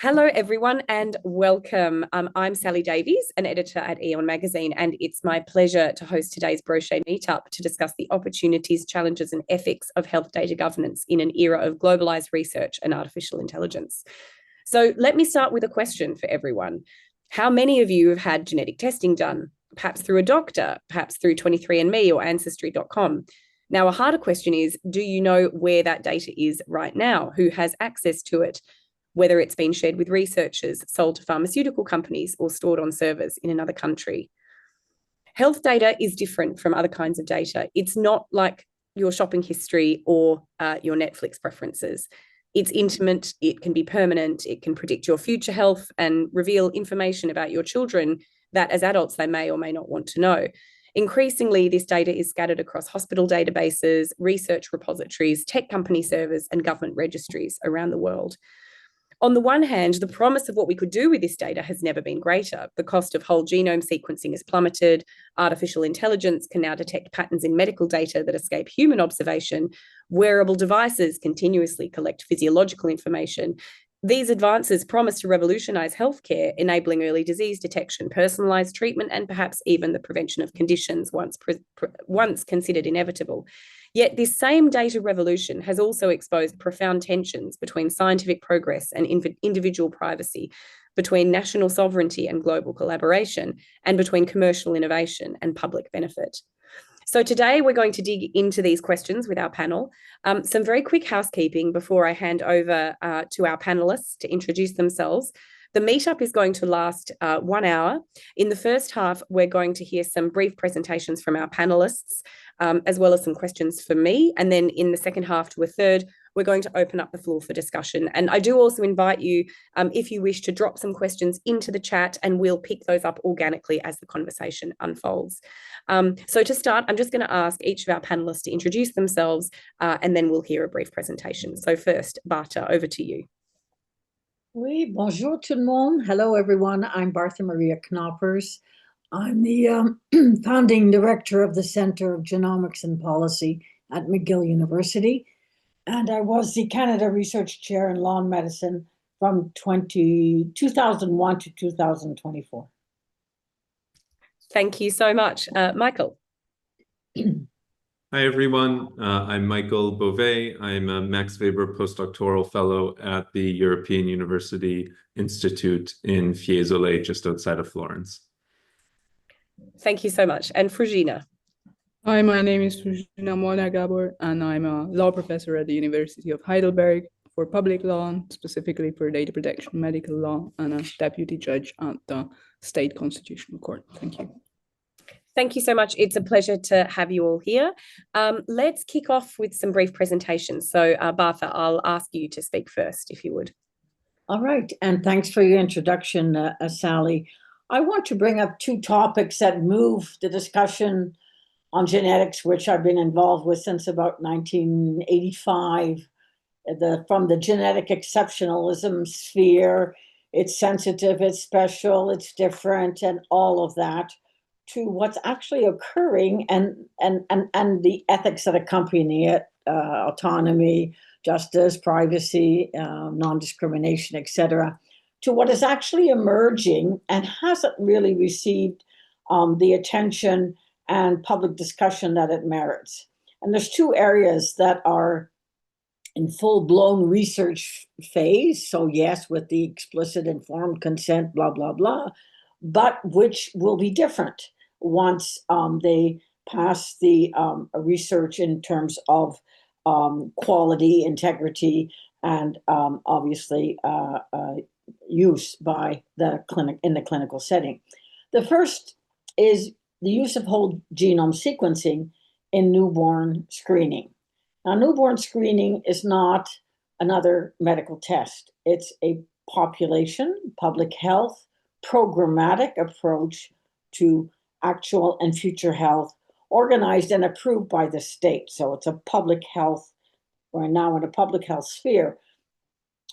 Hello, everyone, and welcome. I'm Sally Davies, an editor at Eon Magazine, and it's my pleasure to host today's Brochet Meetup to discuss the opportunities, challenges, and ethics of health data governance in an era of globalized research and artificial intelligence. So let me start with a question for everyone. How many of you have had genetic testing done? Perhaps through a doctor, perhaps through 23andMe or Ancestry.com. Now, a harder question is, do you know where that data is right now? Who has access to it? Whether it's been shared with researchers, sold to pharmaceutical companies, or stored on servers in another country. Health data is different from other kinds of data. It's not like your shopping history or your Netflix preferences. It's intimate, it can be permanent, it can predict your future health and reveal information about your children that as adults they may or may not want to know. Increasingly, this data is scattered across hospital databases, research repositories, tech company servers, and government registries around the world. On the one hand, the promise of what we could do with this data has never been greater. The cost of whole genome sequencing has plummeted. Artificial intelligence can now detect patterns in medical data that escape human observation. Wearable devices continuously collect physiological information. These advances promise to revolutionize healthcare, enabling early disease detection, personalized treatment, and perhaps even the prevention of conditions once considered inevitable. Yet this same data revolution has also exposed profound tensions between scientific progress and individual privacy, between national sovereignty and global collaboration, and between commercial innovation and public benefit. So today we're going to dig into these questions with our panel. Some very quick housekeeping before I hand over to our panelists to introduce themselves. The meetup is going to last 1 hour. In the first half, we're going to hear some brief presentations from our panelists, as well as some questions for me. And then in the second half to a third, we're going to open up the floor for discussion. And I do also invite you, if you wish, to drop some questions into the chat, and we'll pick those up organically as the conversation unfolds. So to start, I'm just going to ask each of our panelists to introduce themselves, and then we'll hear a brief presentation. So first, Bartha, over to you. Oui, bonjour tout le monde. Hello, everyone. I'm Bartha Maria Knoppers. I'm the founding director of the Center of Genomics and Policy at McGill University. And I was the Canada Research Chair in Law and Medicine from 2001 to 2024. Thank you so much. Michael. Hi, everyone. I'm Michael Beauvais. I'm a Max Weber postdoctoral fellow at the European University Institute in Fiesole, just outside of Florence. Thank you so much. And Fruzsina. Hi, my name is Fruzsina Molnar-Gabor, and I'm a law professor at the University of Heidelberg for public law, specifically for data protection, medical law, and a deputy judge at the State Constitutional Court. Thank you. Thank you so much. It's a pleasure to have you all here. Let's kick off with some brief presentations. So Bartha, I'll ask you to speak first, if you would. All right, and thanks for your introduction, Sally. I want to bring up two topics that move the discussion on genetics, which I've been involved with since about 1985, from the genetic exceptionalism sphere. It's sensitive, it's special, it's different, and all of that, to what's actually occurring and the ethics that accompany it, autonomy, justice, privacy, non-discrimination, etc., to what is actually emerging and hasn't really received the attention and public discussion that it merits. And there's two areas that are in full-blown research phase, so yes, with the explicit informed consent, blah, blah, blah, but which will be different once they pass the research in terms of quality, integrity, and obviously use by the clinic in the clinical setting. The first is the use of whole genome sequencing in newborn screening. Now, newborn screening is not another medical test. It's a population, public health, programmatic approach to actual and future health, organized and approved by the state. So it's a public health, we're now in a public health sphere,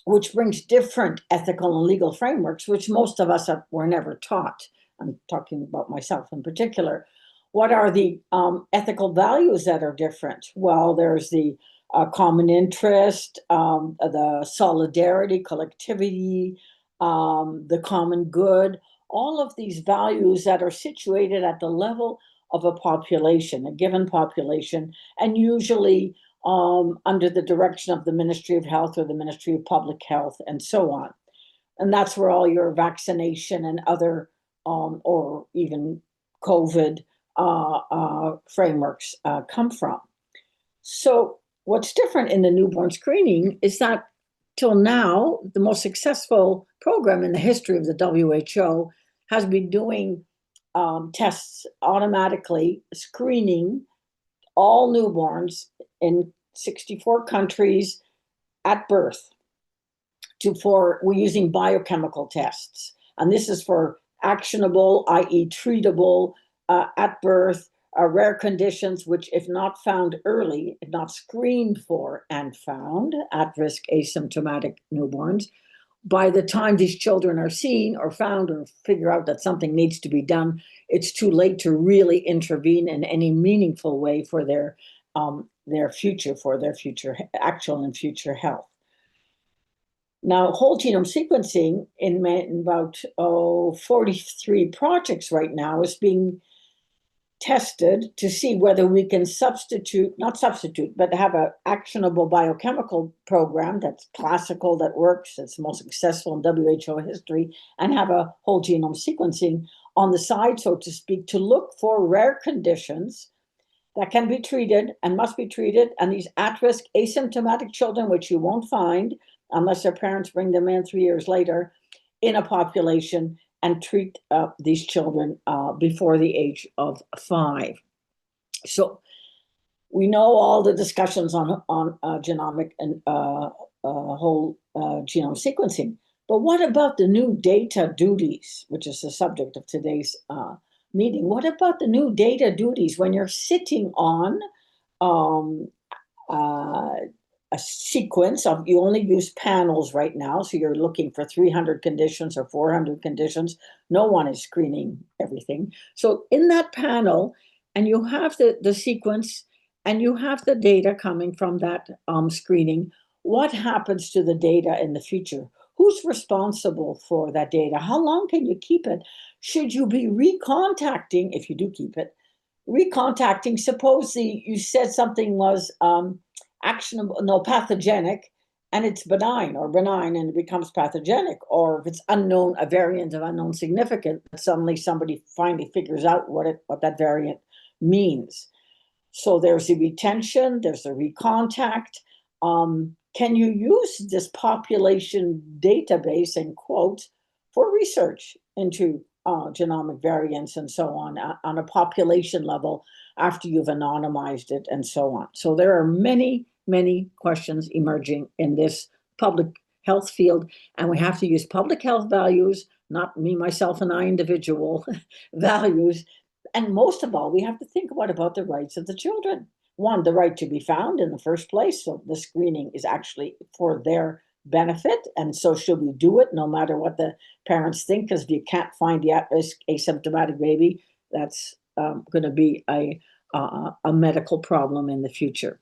which brings different ethical and legal frameworks, which most of us were never taught. I'm talking about myself in particular. What are the ethical values that are different? Well, there's the common interest, the solidarity, collectivity, the common good, all of these values that are situated at the level of a population, a given population, and usually under the direction of the Ministry of Health or the Ministry of Public Health and so on. And that's where all your vaccination and other, or even COVID frameworks come from. So what's different in the newborn screening is that till now, the most successful program in the history of the WHO has been doing tests automatically, screening all newborns in 64 countries at birth. We're using biochemical tests. And this is for actionable, i.e. treatable at birth, rare conditions, which if not found early, if not screened for and found, at-risk asymptomatic newborns, by the time these children are seen or found or figure out that something needs to be done, it's too late to really intervene in any meaningful way for their future actual and future health. Now, whole genome sequencing in about 43 projects right now is being tested to see whether we can but have an actionable biochemical program that's classical, that works, that's the most successful in WHO history, and have a whole genome sequencing on the side, so to speak, to look for rare conditions that can be treated and must be treated, and these at-risk asymptomatic children, which you won't find unless their parents bring them in 3 years later, in a population, and treat these children before the age of 5. So we know all the discussions on genomic and whole genome sequencing, but what about the new data duties, which is the subject of today's meeting? What about the new data duties when you're sitting on a sequence of, you only use panels right now, so you're looking for 300 conditions or 400 conditions. No one is screening everything. So in that panel, and you have the sequence, and you have the data coming from that screening, what happens to the data in the future? Who's responsible for that data? How long can you keep it? Should you be recontacting, if you do keep it, recontacting, suppose you said something was actionable, no, pathogenic, and it's benign and it becomes pathogenic, or if it's unknown, a variant of unknown significance, suddenly somebody finally figures out what that variant means. So there's the retention, there's the recontact. Can you use this population database, in quotes, for research into genomic variants and so on a population level after you've anonymized it and so on? So there are many questions emerging in this public health field, and we have to use public health values, not me, myself, and I individual values. And most of all, we have to think about the rights of the children. One, the right to be found in the first place. So the screening is actually for their benefit. And so should we do it no matter what the parents think? Because if you can't find the at-risk asymptomatic baby, that's going to be a medical problem in the future.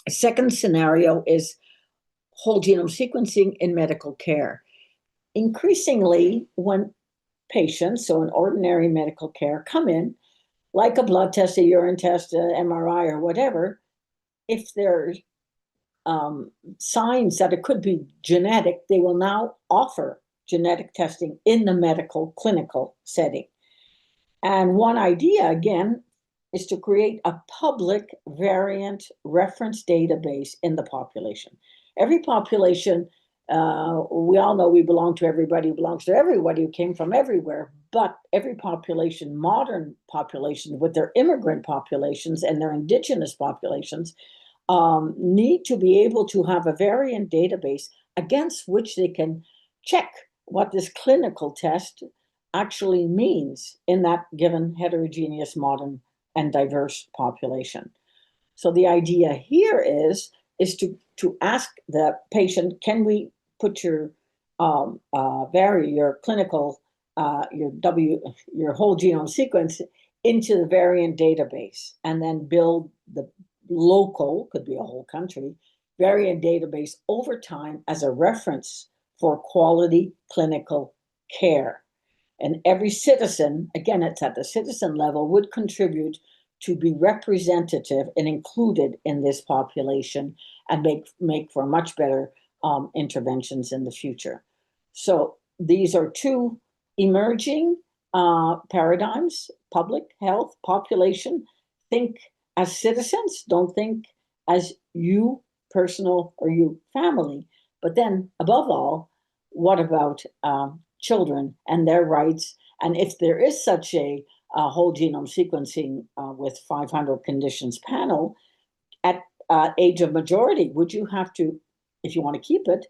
A second scenario is whole genome sequencing in medical care. Increasingly, when patients, so in ordinary medical care, come in, like a blood test, a urine test, an MRI, or whatever, if there's signs that it could be genetic, they will now offer genetic testing in the medical clinical setting. And one idea, again, is to create a public variant reference database in the population. Every population, we all know we belong to everybody who belongs to everybody who came from everywhere, but every population, modern population with their immigrant populations and their indigenous populations, need to be able to have a variant database against which they can check what this clinical test actually means in that given heterogeneous, modern, and diverse population. So the idea here is to ask the patient, can we put your your clinical, your whole genome sequence into the variant database, and then build the local, could be a whole country, variant database over time as a reference for quality clinical care. And every citizen, again, it's at the citizen level, would contribute to be representative and included in this population and make for much better interventions in the future. So these are two emerging paradigms: public health, population. Think as citizens, don't think as you personal or you family. But then above all, what about children and their rights? And if there is such a whole genome sequencing with 500 conditions panel at age of majority, would you have to, if you want to keep it,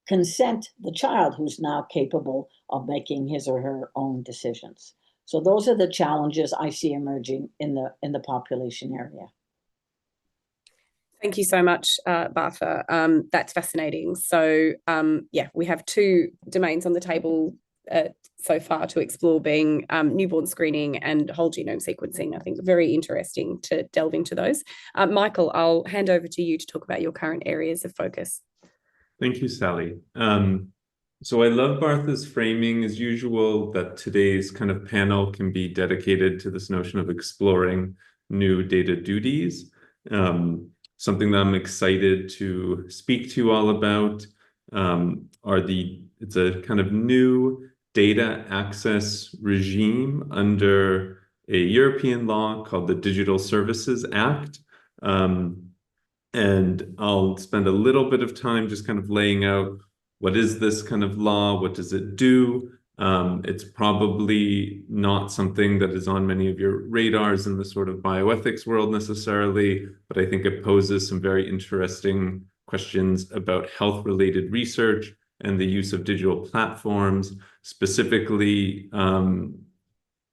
consent the child who's now capable of making his or her own decisions? So those are the challenges I see emerging in the population area. Thank you so much, Bartha. That's fascinating. So yeah, we have two domains on the table so far to explore, being newborn screening and whole genome sequencing. I think very interesting to delve into those. Michael, I'll hand over to you to talk about your current areas of focus. Thank you, Sally. So I love Bartha's framing, as usual, that today's kind of panel can be dedicated to this notion of exploring new data duties. Something that I'm excited to speak to you all about it's a kind of new data access regime under a European law called the Digital Services Act. And I'll spend a little bit of time just kind of laying out what is this kind of law, what does it do? It's probably not something that is on many of your radars in the sort of bioethics world necessarily, but I think it poses some very interesting questions about health-related research and the use of digital platforms. Specifically,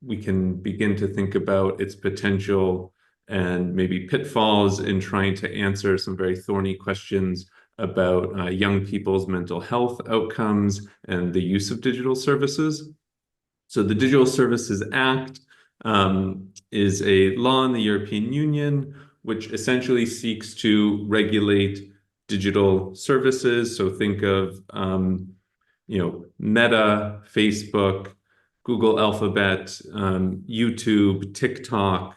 we can begin to think about its potential and maybe pitfalls in trying to answer some very thorny questions about young people's mental health outcomes and the use of digital services. So the Digital Services Act is a law in the European Union which essentially seeks to regulate digital services. So think of Meta, Facebook, Google Alphabet, YouTube, TikTok,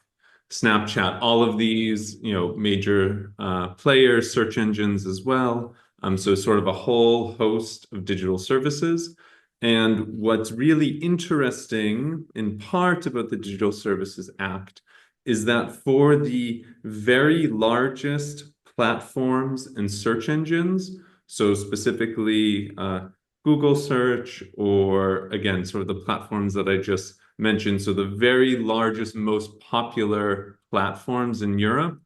Snapchat, all of these, major players, search engines as well. So sort of a whole host of digital services. And what's really interesting in part about the Digital Services Act is that for the very largest platforms and search engines, so specifically Google search, or again, sort of the platforms that I just mentioned, so the very largest, most popular platforms in Europe,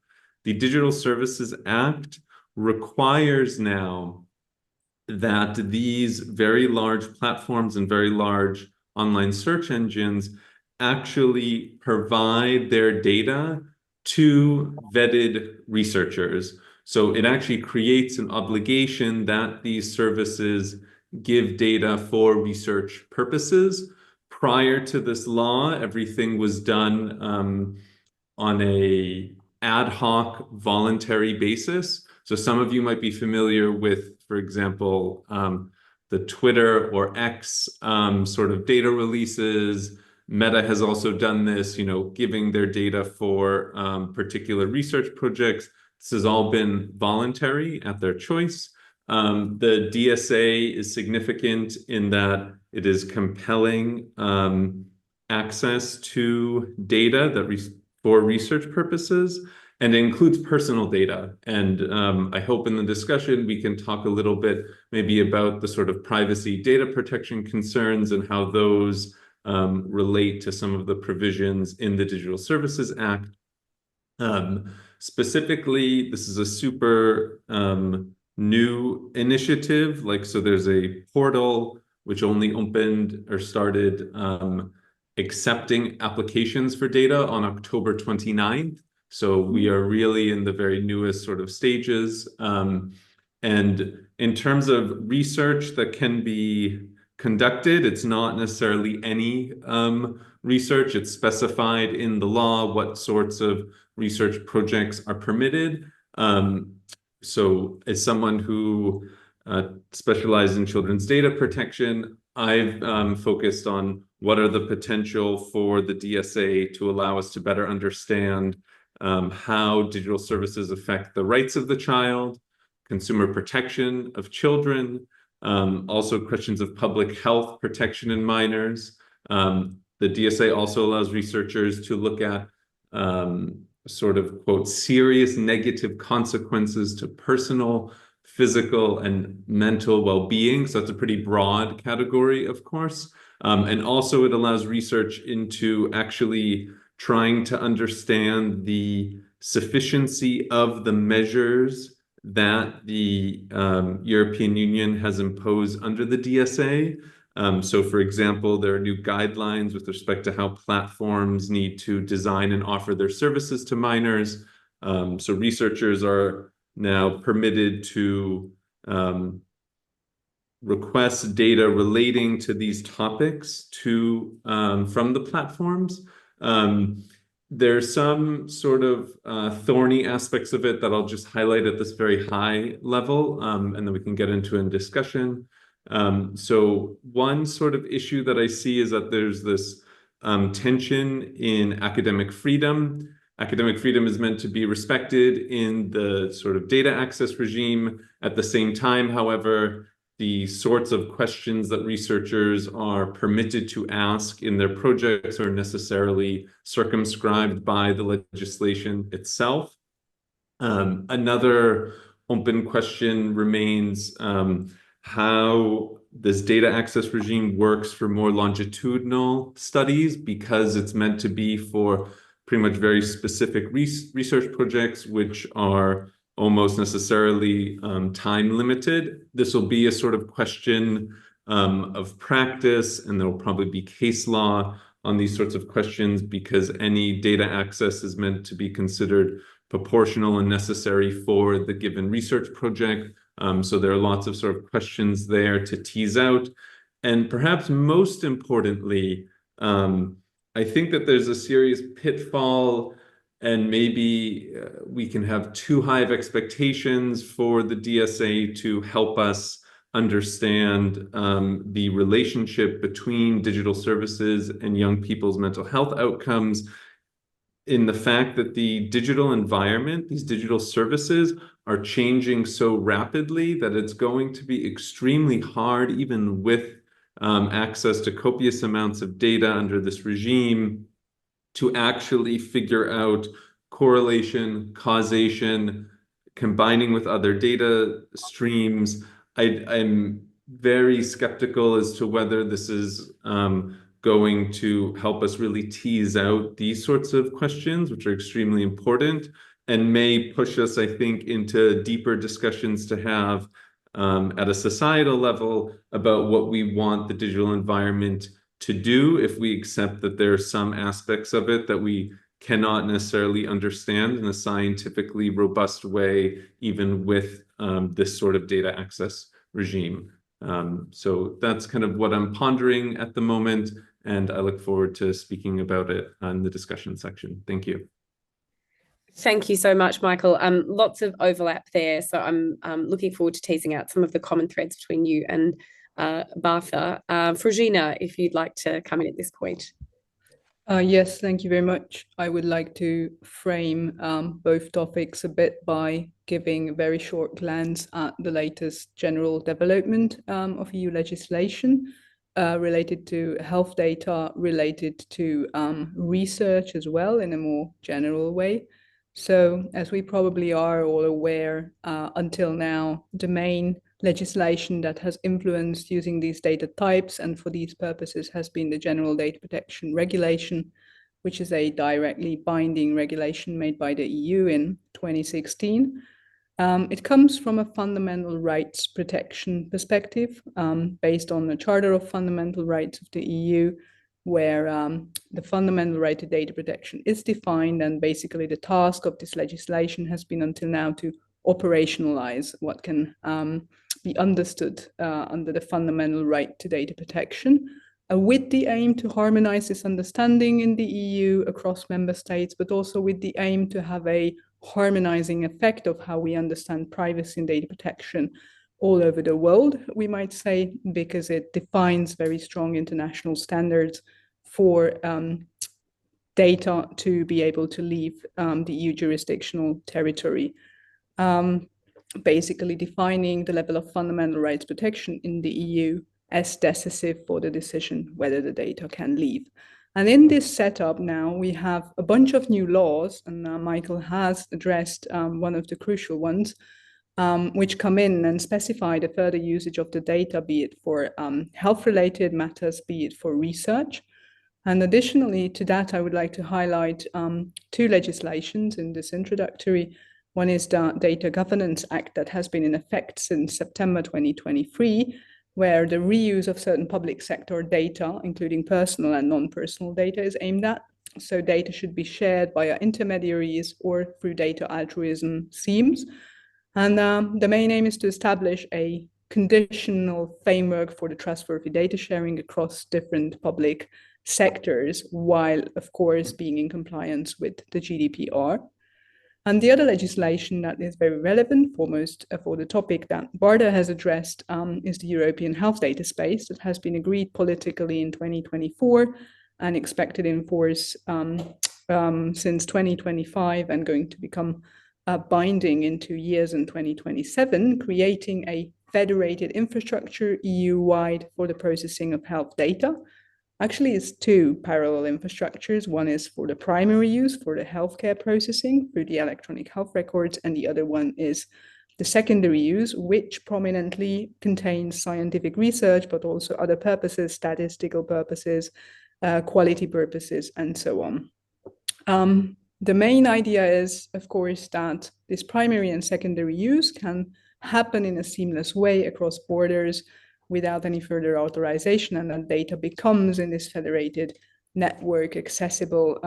the Digital Services Act requires now that these very large platforms and very large online search engines actually provide their data to vetted researchers. So it actually creates an obligation that these services give data for research purposes. Prior to this law, everything was done on a ad hoc voluntary basis. So some of you might be familiar with, for example, the Twitter or X sort of data releases. Meta has also done this, giving their data for particular research projects. This has all been voluntary at their choice. The DSA is significant in that it is compelling access to data that for research purposes, and it includes personal data. And I hope in the discussion we can talk a little bit maybe about the sort of privacy data protection concerns and how those relate to some of the provisions in the Digital Services Act. Specifically, this is a super new initiative. So there's a portal which only opened or started accepting applications for data on October 29th. So we are really in the very newest sort of stages. And in terms of research that can be conducted, it's not necessarily any research. It's specified in the law what sorts of research projects are permitted. So as someone who specialized in children's data protection. I've focused on what are the potential for the DSA to allow us to better understand how digital services affect the rights of the child, consumer protection of children, also questions of public health protection in minors. The DSA also allows researchers to look at sort of, quote, serious negative consequences to personal, physical, and mental well-being. So that's a pretty broad category, of course. And also it allows research into actually trying to understand the sufficiency of the measures that the European Union has imposed under the DSA. So, for example, there are new guidelines with respect to how platforms need to design and offer their services to minors. So researchers are now permitted to request data relating to these topics from the platforms. There's some sort of thorny aspects of it that I'll just highlight at this very high level, and then we can get into in discussion. So one sort of issue that I see is that there's this tension in academic freedom. Academic freedom is meant to be respected in the sort of data access regime. At the same time, however, the sorts of questions that researchers are permitted to ask in their projects are necessarily circumscribed by the legislation itself. Another open question remains how this data access regime works for more longitudinal studies, because it's meant to be for pretty much very specific research projects, which are almost necessarily time limited. This will be a sort of question of practice, and there will probably be case law on these sorts of questions, because any data access is meant to be considered proportional and necessary for the given research project. So there are lots of sort of questions there to tease out. And perhaps most importantly, I think that there's a serious pitfall, and maybe we can have too high of expectations for the DSA to help us understand the relationship between digital services and young people's mental health outcomes, in the fact that the digital environment, these digital services, are changing so rapidly that it's going to be extremely hard, even with access to copious amounts of data under this regime, to actually figure out correlation, causation, combining with other data streams. I'm very skeptical as to whether this is going to help us really tease out these sorts of questions, which are extremely important and may push us, I think, into deeper discussions to have at a societal level about what we want the digital environment to do, if we accept that there are some aspects of it that we cannot necessarily understand in a scientifically robust way, even with this sort of data access regime. So that's kind of what I'm pondering at the moment, and I look forward to speaking about it in the discussion section. Thank you. Thank you so much, Michael. Lots of overlap there. So I'm looking forward to teasing out some of the common threads between you and Bartha. Fruzsina, if you'd like to come in at this point. Yes, thank you very much. I would like to frame both topics a bit by giving a very short glance at the latest general development of EU legislation related to health data, related to research as well in a more general way. So, as we probably are all aware, until now, the main legislation that has influenced using these data types and for these purposes has been the General Data Protection Regulation, which is a directly binding regulation made by the EU in 2016. It comes from a fundamental rights protection perspective, based on the Charter of Fundamental Rights of the EU, where the fundamental right to data protection is defined, and basically the task of this legislation has been until now to operationalize what can be understood under the fundamental right to data protection, with the aim to harmonize this understanding in the EU across member states, but also with the aim to have a harmonizing effect of how we understand privacy and data protection all over the world, we might say, because it defines very strong international standards for data to be able to leave the EU jurisdictional territory, basically defining the level of fundamental rights protection in the EU as decisive for the decision whether the data can leave. And in this setup now, we have a bunch of new laws, and Michael has addressed one of the crucial ones, which come in and specify the further usage of the data, be it for health-related matters, be it for research. And additionally to that, I would like to highlight two legislations in this introductory. One is the Data Governance Act that has been in effect since September 2023, where the reuse of certain public sector data, including personal and non-personal data, is aimed at. So data should be shared via intermediaries or through data altruism schemes. And the main aim is to establish a conditional framework for the trustworthy data sharing across different public sectors, while, of course, being in compliance with the GDPR. And the other legislation that is very relevant, foremost for the topic that Bartha has addressed, is the European Health Data Space that has been agreed politically in 2024 and expected in force since 2025 and going to become binding in 2 years in 2027, creating a federated infrastructure EU-wide for the processing of health data. Actually, it's two parallel infrastructures. One is for the primary use for the healthcare processing through the electronic health records, and the other one is the secondary use, which prominently contains scientific research, but also other purposes, statistical purposes, quality purposes, and so on. The main idea is, of course, that this primary and secondary use can happen in a seamless way across borders without any further authorization, and that data becomes in this federated network accessible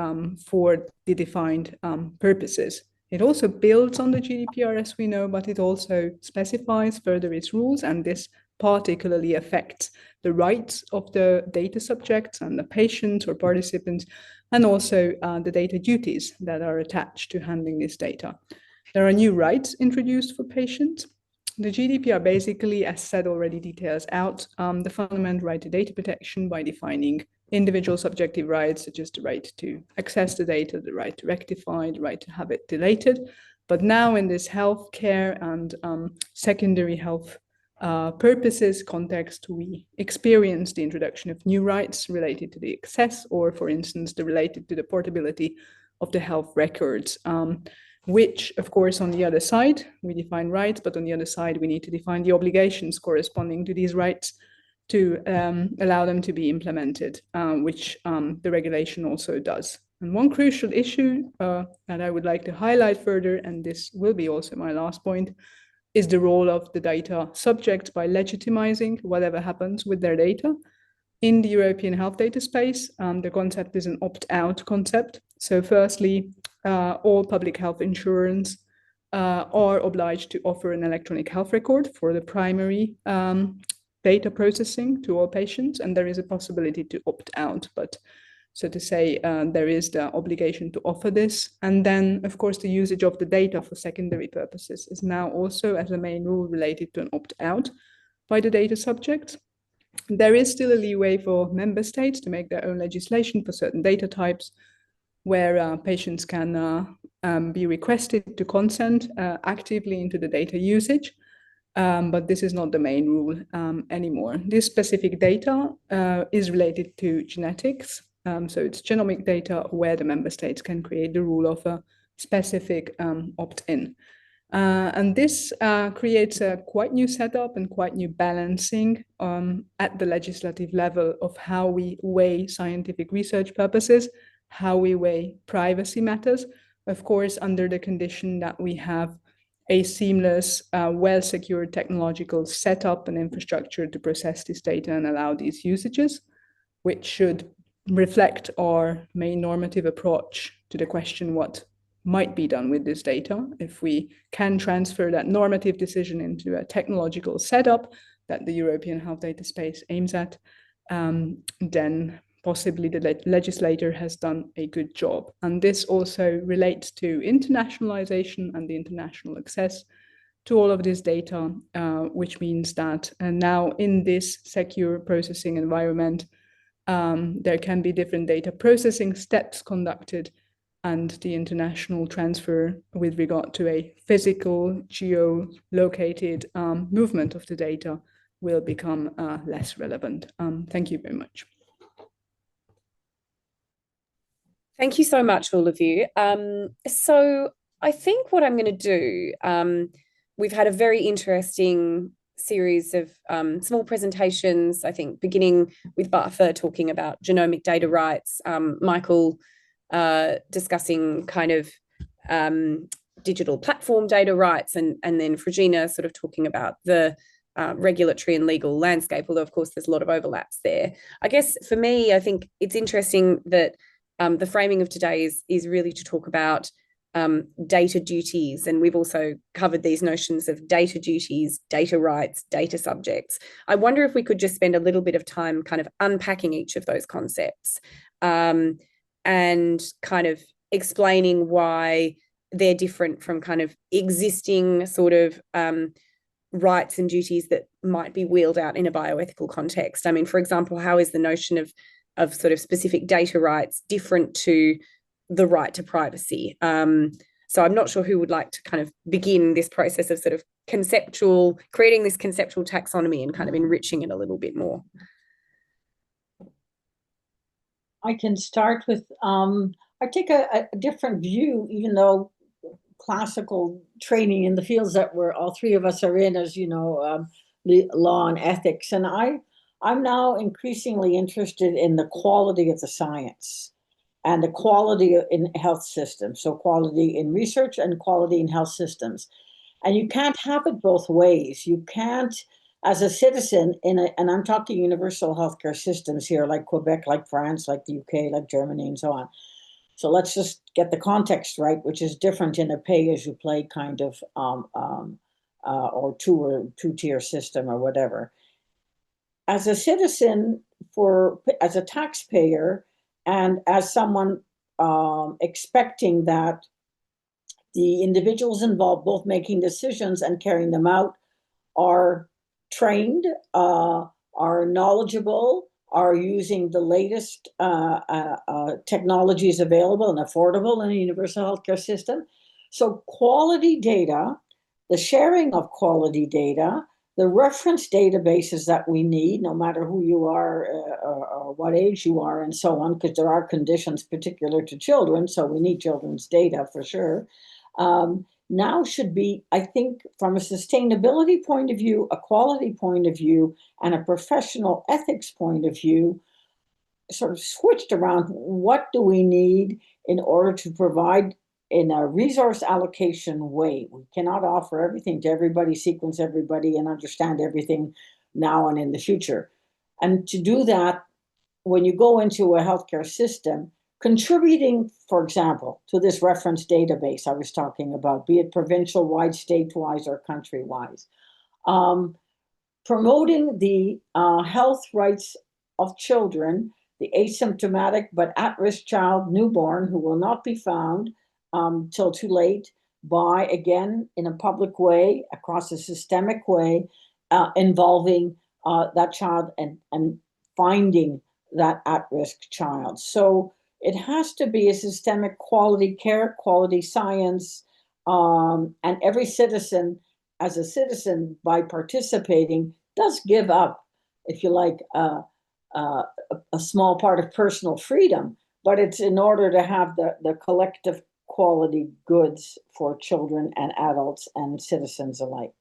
for the defined purposes. It also builds on the GDPR, as we know, but it also specifies further its rules, and this particularly affects the rights of the data subjects and the patients or participants, and also the data duties that are attached to handling this data. There are new rights introduced for patients. The GDPR basically, as said already, details out the fundamental right to data protection by defining individual subjective rights, such as the right to access the data, the right to rectify, the right to have it deleted. But now in this healthcare and secondary health purposes context, we experience the introduction of new rights related to the access, or for instance, related to the portability of the health records, which, of course, on the other side, we define rights, but on the other side, we need to define the obligations corresponding to these rights to allow them to be implemented, which the regulation also does. And one crucial issue that I would like to highlight further, and this will be also my last point, is the role of the data subjects by legitimizing whatever happens with their data. In the European health data space, the concept is an opt-out concept. So firstly, all public health insurance are obliged to offer an electronic health record for the primary data processing to all patients, and there is a possibility to opt out, but so to say, there is the obligation to offer this. And then, of course, the usage of the data for secondary purposes is now also as a main rule related to an opt-out by the data subjects. There is still a leeway for member states to make their own legislation for certain data types, where patients can be requested to consent actively into the data usage, but this is not the main rule anymore. This specific data is related to genetics, so it's genomic data where the member states can create the rule of a specific opt-in. And this creates a quite new setup and quite new balancing at the legislative level of how we weigh scientific research purposes, how we weigh privacy matters, of course, under the condition that we have a seamless, well-secured technological setup and infrastructure to process this data and allow these usages, which should reflect our main normative approach to the question what might be done with this data. If we can transfer that normative decision into a technological setup that the European health data space aims at, then possibly the legislator has done a good job. And this also relates to internationalization and the international access to all of this data, which means that now in this secure processing environment, there can be different data processing steps conducted, and the international transfer with regard to a physical, geo-located movement of the data will become less relevant. Thank you very much. Thank you so much, all of you. So I think what I'm going to do, we've had a very interesting series of small presentations, I think, beginning with Bartha talking about genomic data rights, Michael discussing kind of digital platform data rights, and then Fruzsina sort of talking about the regulatory and legal landscape, although of course there's a lot of overlaps there. I guess for me, I think it's interesting that the framing of today is really to talk about data duties, and we've also covered these notions of data duties, data rights, data subjects. I wonder if we could just spend a little bit of time kind of unpacking each of those concepts and kind of explaining why they're different from kind of existing sort of rights and duties that might be wheeled out in a bioethical context. I mean, for example, how is the notion of sort of specific data rights different to the right to privacy? So I'm not sure who would like to kind of begin this process of sort of creating this conceptual taxonomy and kind of enriching it a little bit more. I can start with, I take a different view, even though classical training in the fields that all three of us are in, as you know, law and ethics. And I'm now increasingly interested in the quality of the science and the quality in health systems. So quality in research and quality in health systems. And you can't have it both ways. You can't, as a citizen, and I'm talking universal healthcare systems here, like Quebec, like France, like the UK, like Germany, and so on. So let's just get the context right, which is different in a pay-as-you-play kind of or two-tier system or whatever. As a citizen, as a taxpayer, and as someone expecting that the individuals involved, both making decisions and carrying them out, are trained, are knowledgeable, are using the latest technologies available and affordable in a universal healthcare system. So quality data, the sharing of quality data, the reference databases that we need, no matter who you are or what age you are and so on, because there are conditions particular to children, so we need children's data for sure. Now should be, I think, from a sustainability point of view, a quality point of view, and a professional ethics point of view, sort of switched around. What do we need in order to provide in a resource allocation way? We cannot offer everything to everybody, sequence everybody, and understand everything now and in the future. And to do that, when you go into a healthcare system, contributing, for example, to this reference database I was talking about, be it provincial-wide, state-wise, or country-wise, promoting the health rights of children, the asymptomatic but at-risk child, newborn, who will not be found till too late, by, again, in a public way, across a systemic way, involving that child and finding that at-risk child. So it has to be a systemic quality care, quality science, and every citizen, as a citizen, by participating, does give up, if you like, a small part of personal freedom, but it's in order to have the collective quality goods for children and adults and citizens alike.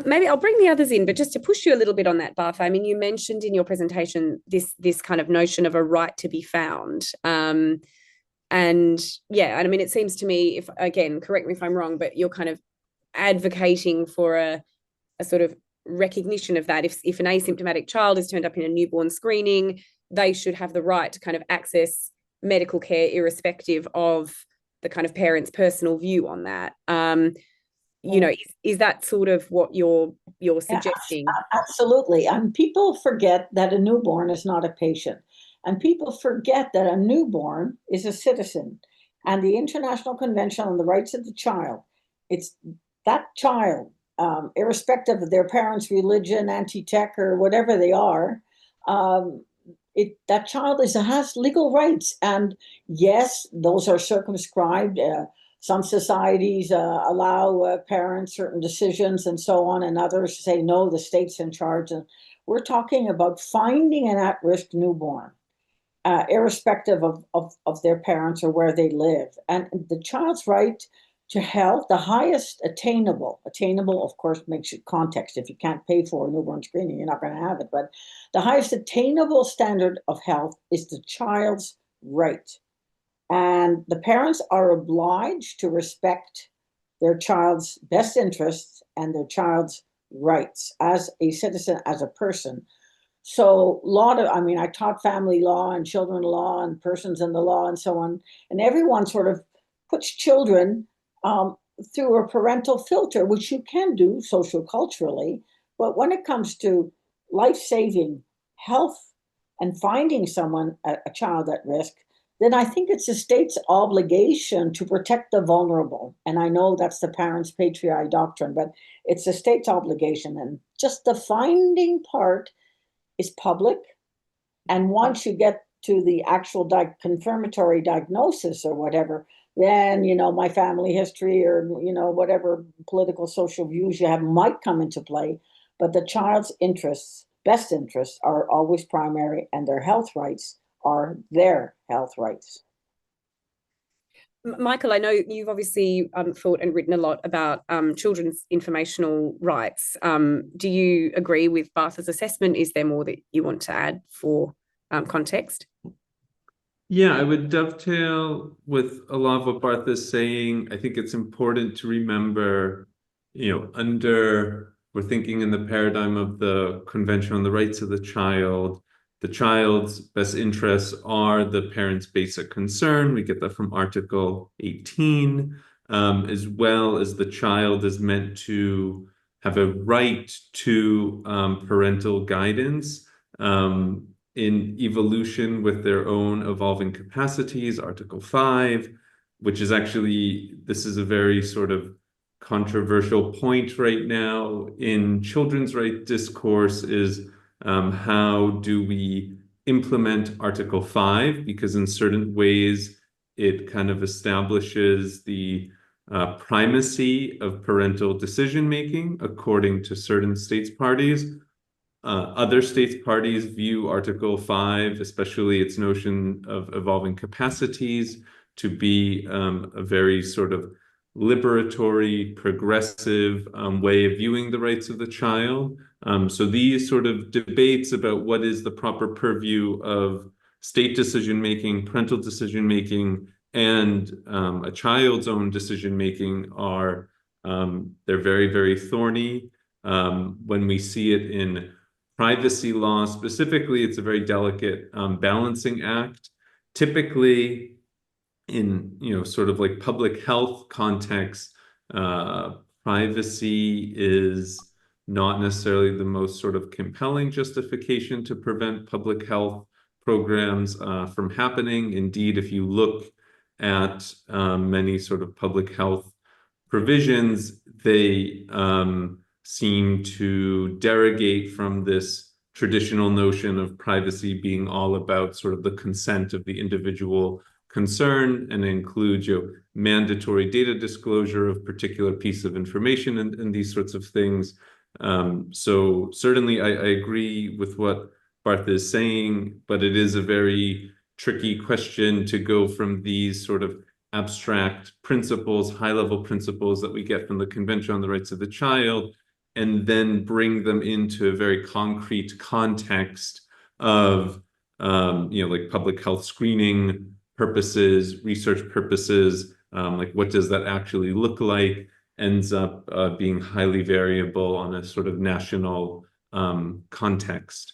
Maybe I'll bring the others in, but just to push you a little bit on that, Bartha, I mean, you mentioned in your presentation this kind of notion of a right to be found. And yeah, and I mean, it seems to me, if again, correct me if I'm wrong, but you're kind of advocating for a sort of recognition of that. If an asymptomatic child is turned up in a newborn screening, they should have the right to kind of access medical care irrespective of the kind of parent's personal view on that. You know, is that sort of what you're suggesting? Yeah, absolutely. And people forget that a newborn is not a patient. And people forget that a newborn is a citizen. And the International Convention on the Rights of the Child, it's that child, irrespective of their parents' religion, anti-tech, or whatever they are, that child has legal rights. And yes, those are circumscribed. Some societies allow parents certain decisions and so on, and others say, no, the state's in charge. And we're talking about finding an at-risk newborn, irrespective of their parents or where they live. And the child's right to health, the highest attainable, of course, makes it context. If you can't pay for a newborn screening, you're not going to have it. But the highest attainable standard of health is the child's right. And the parents are obliged to respect their child's best interests and their child's rights as a citizen, as a person. So I taught family law and children law and persons in the law and so on. And everyone sort of puts children through a parental filter, which you can do socioculturally. But when it comes to life-saving health and finding a child at risk, then I think it's the state's obligation to protect the vulnerable. And I know that's the parents' patriarchy doctrine, but it's the state's obligation. And just the finding part is public. And once you get to the actual confirmatory diagnosis or whatever, then, my family history or, whatever political, social views you have might come into play. But the child's best interests are always primary, and their health rights are their health rights. Michael, I know you've obviously thought and written a lot about children's informational rights. Do you agree with Bartha's assessment? Is there more that you want to add for context? Yeah, I would dovetail with a lot of what Bartha is saying. I think it's important to remember, we're thinking in the paradigm of the Convention on the Rights of the child's best interests are the parent's basic concern. We get that from Article 18, as well as the child is meant to have a right to parental guidance in evolution with their own evolving capacities, Article 5, which is this is a very sort of controversial point right now in children's rights discourse is how do we implement Article 5? Because in certain ways, it kind of establishes the primacy of parental decision-making according to certain states parties. Other states parties view Article 5, especially its notion of evolving capacities, to be a very sort of liberatory, progressive way of viewing the rights of the child. So these sort of debates about what is the proper purview of state decision-making, parental decision-making, and a child's own decision-making they're very, very thorny. When we see it in privacy law specifically, it's a very delicate balancing act. Typically, in sort of like public health context, privacy is not necessarily the most sort of compelling justification to prevent public health programs from happening. Indeed, if you look at many sort of public health provisions, they seem to derogate from this traditional notion of privacy being all about sort of the consent of the individual concern, and include mandatory data disclosure of particular piece of information and these sorts of things. So certainly I agree with what Bartha is saying, but it is a very tricky question to go from these sort of abstract principles, high-level principles that we get from the Convention on the Rights of the Child, and then bring them into a very concrete context of, like public health screening purposes, research purposes, like what does that actually look like, ends up being highly variable on a sort of national context.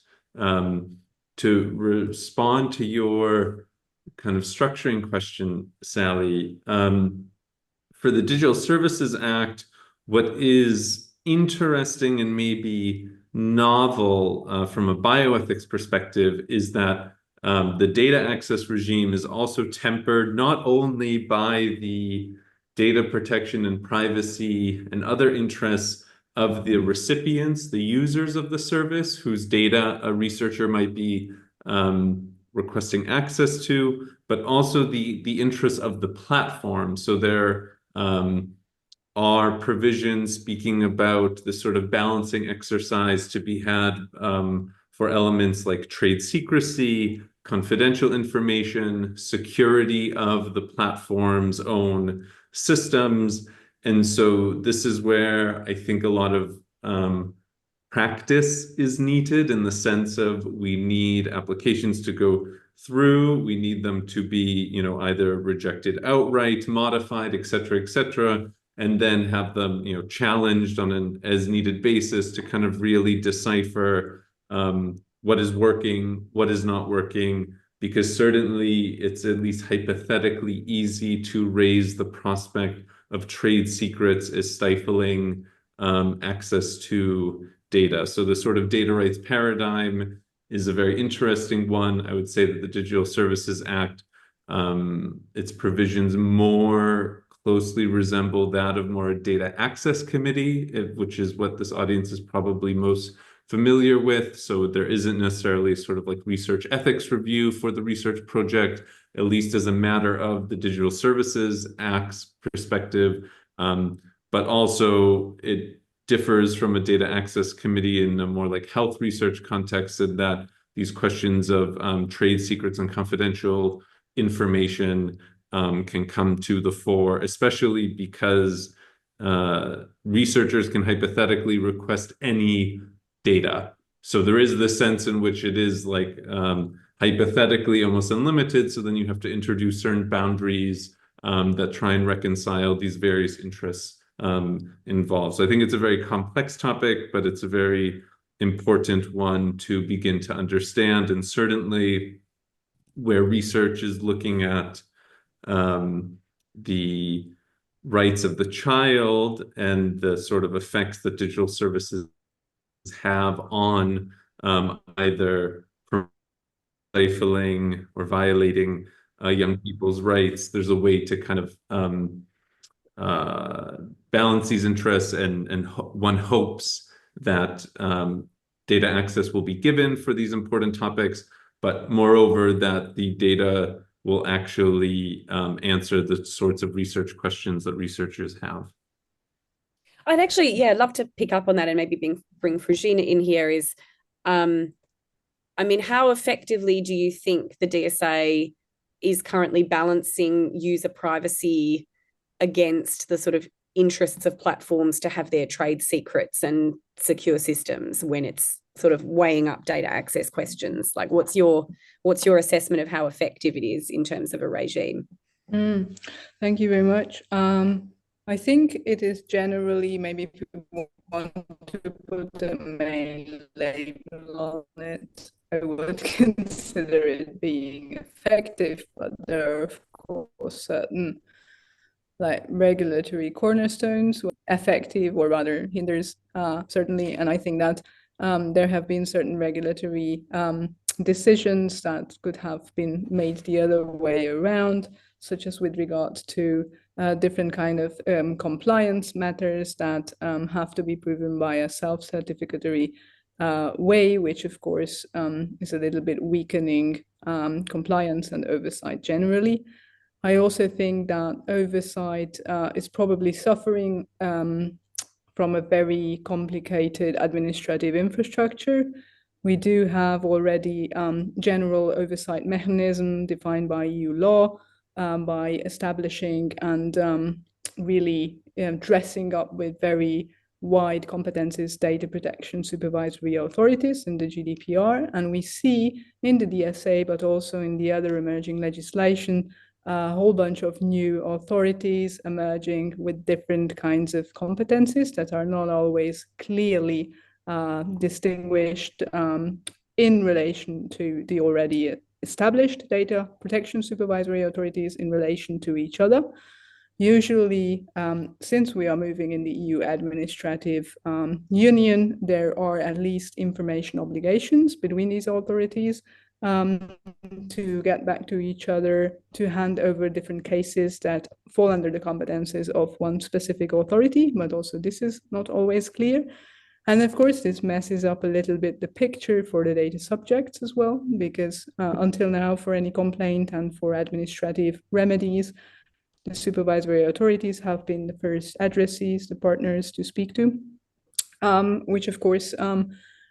To respond to your kind of structuring question, Sally, for the Digital Services Act, what is interesting and maybe novel from a bioethics perspective is that The data access regime is also tempered not only by the data protection and privacy and other interests of the recipients, the users of the service, whose data a researcher might be requesting access to, but also the interests of the platform. So there are provisions speaking about the sort of balancing exercise to be had for elements like trade secrecy, confidential information, security of the platform's own systems. And so this is where I think a lot of practice is needed, in the sense of we need applications to go through, we need them to be, either rejected outright, modified, et cetera, and then have them, challenged on an as needed basis to kind of really decipher what is working, what is not working, because certainly it's at least hypothetically easy to raise the prospect of trade secrets as stifling access to data. So the sort of data rights paradigm is a very interesting one. I would say that the Digital Services Act, its provisions more closely resemble that of more a data access committee, which is what this audience is probably most familiar with. So there isn't necessarily sort of like research ethics review for the research project, at least as a matter of the Digital Services Act's perspective. But also it differs from a data access committee in a more like health research context, in that these questions of trade secrets and confidential information can come to the fore, especially because researchers can hypothetically request any data. So there is this sense in which it is like hypothetically almost unlimited. So then you have to introduce certain boundaries that try and reconcile these various interests involved. So I think it's a very complex topic, but it's a very important one to begin to understand. And certainly where research is looking at the rights of the child and the sort of effects that digital services have on either stifling or violating young people's rights, there's a way to kind of balance these interests, and one hopes that data access will be given for these important topics, but moreover that the data will actually answer the sorts of research questions that researchers have. I'd actually, love to pick up on that and maybe bring Fruzsina in here. Is, how effectively do you think the DSA is currently balancing user privacy against the sort of interests of platforms to have their trade secrets and secure systems when it's sort of weighing up data access questions? Like, what's your assessment of how effective it is in terms of a regime? Thank you very much. I think it is generally, maybe people want to put the main label on it, I would consider it being effective, but there are of course certain like regulatory cornerstones, effective or rather hinders certainly. And I think that there have been certain regulatory decisions that could have been made the other way around, such as with regard to different kind of compliance matters that have to be proven by a self-certificatory way, which of course is a little bit weakening compliance and oversight generally. I also think that oversight is probably suffering from a very complicated administrative infrastructure. We do have already general oversight mechanism defined by EU law by establishing and really dressing up with very wide competencies data protection supervisory authorities in the GDPR. And we see in the DSA, but also in the other emerging legislation, a whole bunch of new authorities emerging with different kinds of competencies that are not always clearly distinguished in relation to the already established data protection supervisory authorities in relation to each other. Usually, since we are moving in the EU administrative union, there are at least information obligations between these authorities. to get back to each other, to hand over different cases that fall under the competences of one specific authority, but also this is not always clear. And of course, this messes up a little bit the picture for the data subjects as well, because until now, for any complaint and for administrative remedies, the supervisory authorities have been the first addressees, the partners to speak to, which of course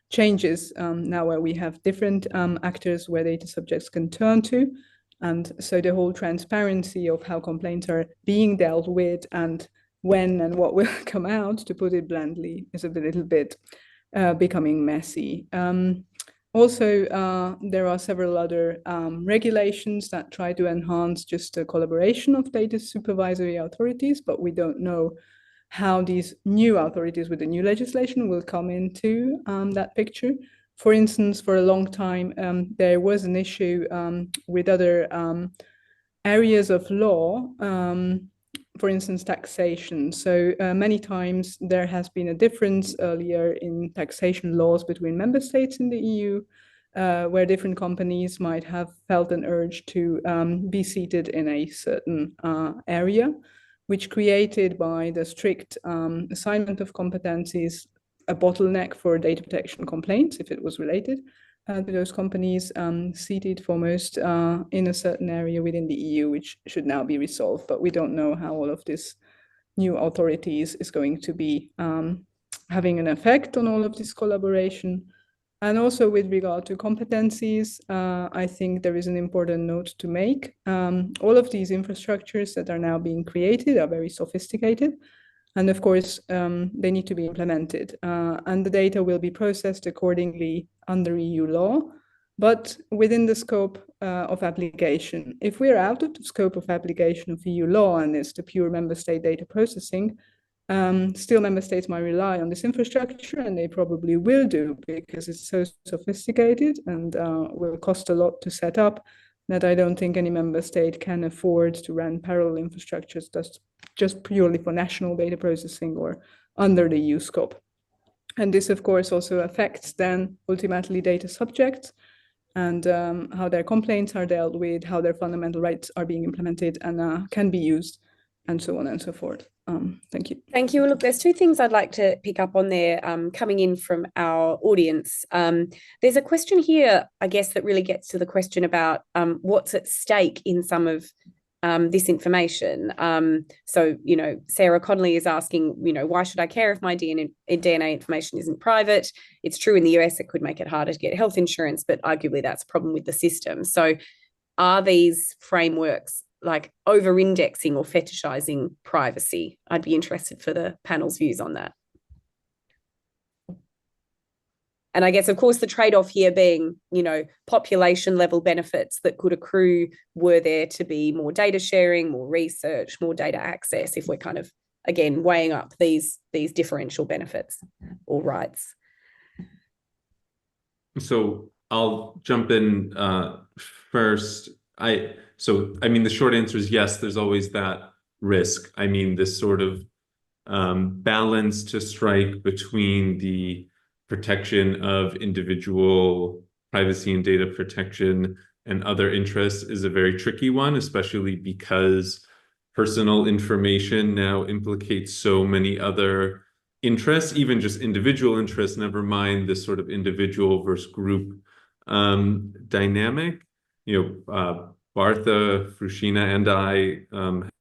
changes now where we have different actors where data subjects can turn to. And so the whole transparency of how complaints are being dealt with and when and what will come out, to put it bluntly, is a little bit becoming messy. Also, there are several other regulations that try to enhance just the collaboration of data supervisory authorities, but we don't know how these new authorities with the new legislation will come into that picture. For instance, for a long time, there was an issue with other areas of law, for instance, taxation. So many times there has been a difference earlier in taxation laws between member states in the EU, where different companies might have felt an urge to be seated in a certain area, which created by the strict assignment of competencies a bottleneck for data protection complaints if it was related to those companies seated foremost in a certain area within the EU, which should now be resolved. But we don't know how all of this new authorities is going to be having an effect on all of this collaboration. And also with regard to competencies, I think there is an important note to make. All of these infrastructures that are now being created are very sophisticated. And of course, they need to be implemented. And the data will be processed accordingly under EU law, but within the scope of application. If we're out of the scope of application of EU law and it's the pure member state data processing, still member states might rely on this infrastructure, and they probably will do because it's so sophisticated and will cost a lot to set up that I don't think any member state can afford to run parallel infrastructures just purely for national data processing or under the EU scope. And this, of course, also affects then ultimately data subjects and how their complaints are dealt with, how their fundamental rights are being implemented and can be used, and so on and so forth. Thank you. Thank you. Look, there's two things I'd like to pick up on there coming in from our audience. There's a question here, I guess, that really gets to the question about what's at stake in some of this information. So, you know, Sarah Connolly is asking, you know, why should I care if my DNA information isn't private? It's true in the US, it could make it harder to get health insurance, but arguably that's a problem with the system. So are these frameworks like over-indexing or fetishizing privacy? I'd be interested for the panel's views on that. And I guess, of course, the trade-off here being, you know, population level benefits that could accrue were there to be more data sharing, more research, more data access, if we're kind of, again, weighing up these differential benefits or rights. So I'll jump in first. I mean, the short answer is yes, there's always that risk. I mean, this sort of balance to strike between the protection of individual privacy and data protection and other interests is a very tricky one, especially because personal information now implicates so many other interests, even just individual interests, never mind this sort of individual versus group dynamic. You know, Bartha, Fruzsina, and I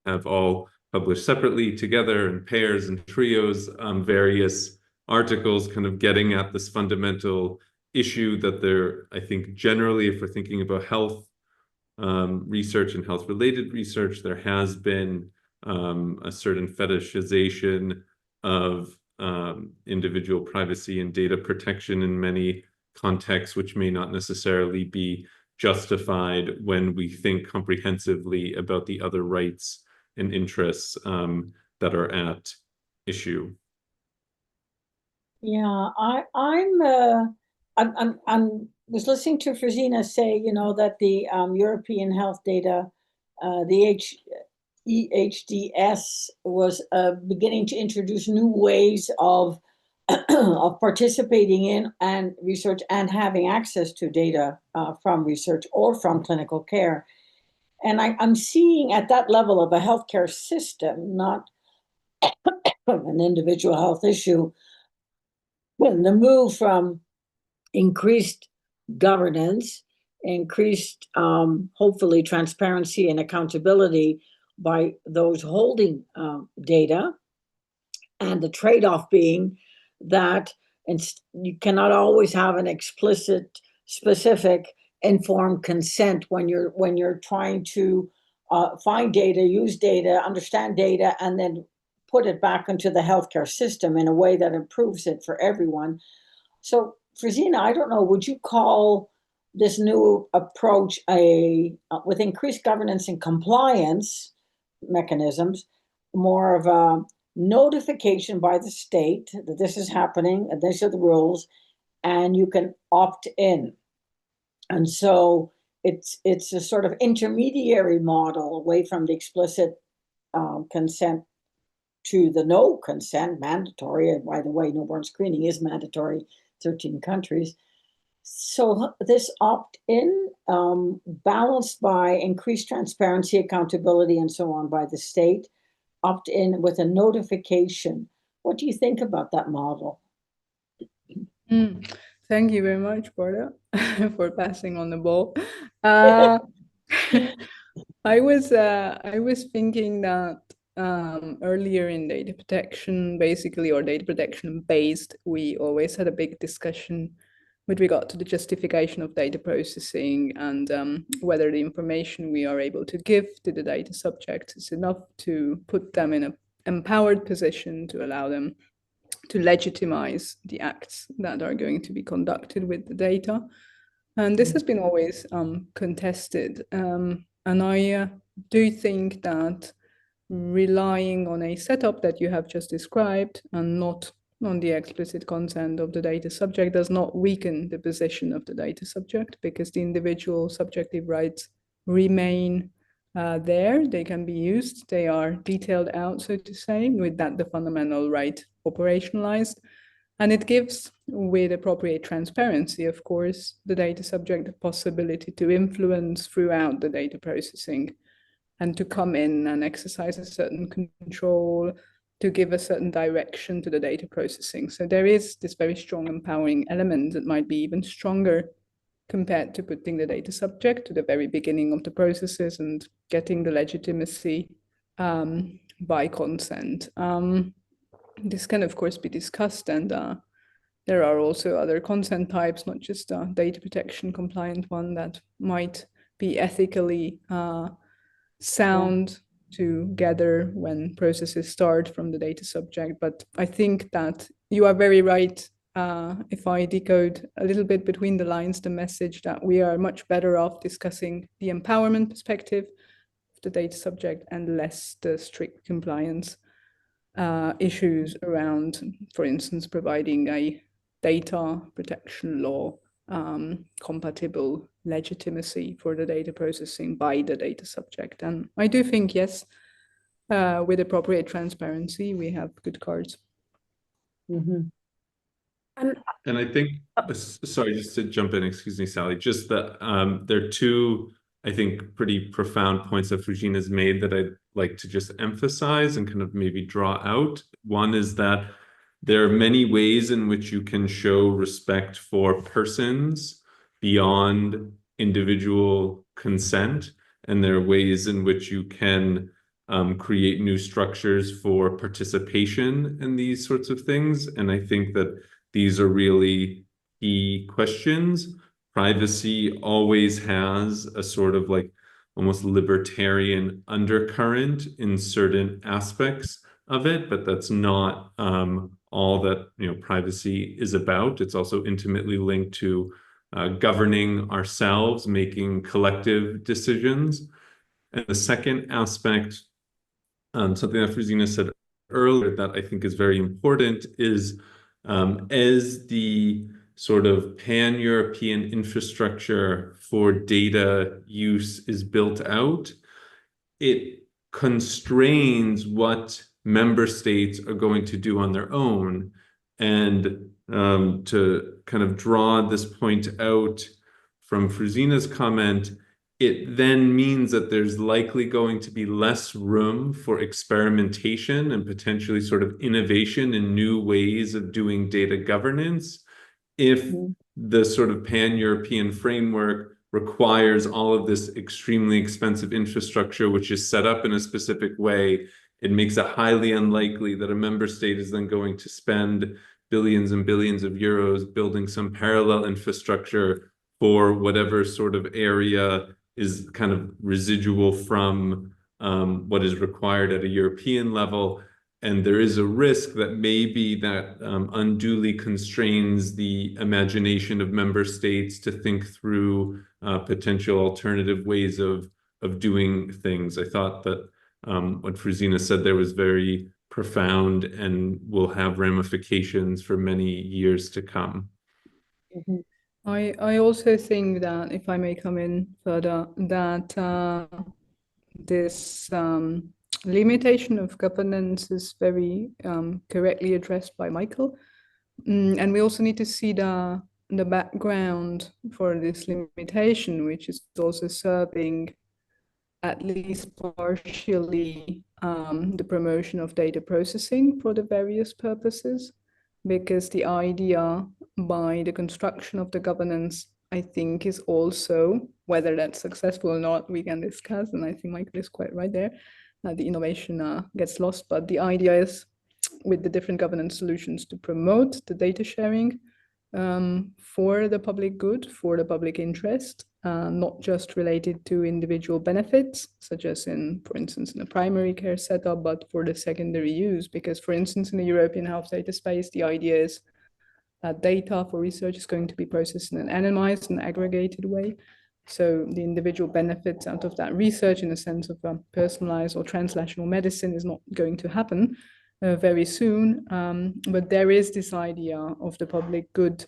have all published separately together in pairs and trios various articles kind of getting at this fundamental issue that there, I think generally, if we're thinking about health research and health-related research, there has been a certain fetishization of individual privacy and data protection in many contexts, which may not necessarily be justified when we think comprehensively about the other rights and interests that are at issue. Yeah, I was listening to Fruzsina say, you know, that the European health data, the EHDS was beginning to introduce new ways of of participating in and research and having access to data from research or from clinical care. And I'm seeing at that level of a healthcare system, not an individual health issue, when the move from increased governance, increased, hopefully, transparency and accountability by those holding data, and the trade-off being that you cannot always have an explicit, specific, informed consent when you're trying to find data, use data, understand data, and then put it back into the healthcare system in a way that improves it for everyone. So, Fruzsina, I don't know, would you call this new approach with increased governance and compliance mechanisms, more of a notification by the state that this is happening and these are the rules, and you can opt in? And so it's a sort of intermediary model away from the explicit consent to the no consent, mandatory. And by the way, newborn screening is mandatory, 13 countries. So this opt-in, balanced by increased transparency, accountability, and so on by the state, opt-in with a notification. What do you think about that model? Thank you very much, Bartha, for passing on the ball. I was thinking that earlier in data protection, basically, or data protection based, we always had a big discussion with regard to the justification of data processing and whether the information we are able to give to the data subjects is enough to put them in an empowered position to allow them to legitimize the acts that are going to be conducted with the data. And this has been always contested. And I do think that relying on a setup that you have just described and not on the explicit consent of the data subject does not weaken the position of the data subject, because the individual subjective rights remain there. They can be used. They are detailed out, so to say, with that the fundamental right operationalized. And it gives, with appropriate transparency, of course, the data subject the possibility to influence throughout the data processing and to come in and exercise a certain control, to give a certain direction to the data processing. So there is this very strong empowering element that might be even stronger compared to putting the data subject to the very beginning of the processes and getting the legitimacy by consent. This can, of course, be discussed, and there are also other consent types, not just a data protection compliant one, that might be ethically sound to gather when processes start from the data subject. But I think that you are very right. If I decode a little bit between the lines, the message that we are much better off discussing the empowerment perspective of the data subject and less the strict compliance issues around, for instance, providing a data protection law compatible legitimacy for the data processing by the data subject. And I do think, yes, with appropriate transparency, we have good cards. Mm-hmm. And I think, sorry, just to jump in, excuse me, Sally, just that there are two, I think, pretty profound points that Fruzsina's made that I'd like to just emphasize and kind of maybe draw out. One is that there are many ways in which you can show respect for persons beyond individual consent, and there are ways in which you can create new structures for participation in these sorts of things. And I think that these are really key questions. Privacy always has a sort of like almost libertarian undercurrent in certain aspects of it, but that's not all that privacy is about. It's also intimately linked to governing ourselves, making collective decisions. And the second aspect, something that Fruzsina said earlier that I think is very important, is as the sort of pan-European infrastructure for data use is built out, it constrains what member states are going to do on their own. And to kind of draw this point out from Fruzsina's comment, it then means that there's likely going to be less room for experimentation and potentially sort of innovation in new ways of doing data governance if the sort of pan-European framework requires all of this extremely expensive infrastructure, which is set up in a specific way. It makes it highly unlikely that a member state is then going to spend billions and billions of euros building some parallel infrastructure for whatever sort of area is kind of residual from what is required at a European level. And there is a risk that maybe that unduly constrains the imagination of member states to think through potential alternative ways of doing things. I thought that what Fruzsina said there was very profound and will have ramifications for many years to come. I also think that, if I may come in further, that this limitation of governance is very correctly addressed by Michael. And we also need to see the background for this limitation, which is also serving at least partially the promotion of data processing for the various purposes, because the idea by the construction of the governance, I think, is also, whether that's successful or not, we can discuss, and I think Michael is quite right there, the innovation gets lost, but the idea is, with the different governance solutions, to promote the data sharing for the public good, for the public interest, not just related to individual benefits, such as for instance, in a primary care setup, but for the secondary use. Because, for instance, in the European health data space, the idea is that data for research is going to be processed in an anonymized and aggregated way. So the individual benefits out of that research, in the sense of personalized or translational medicine, is not going to happen very soon. But there is this idea of the public good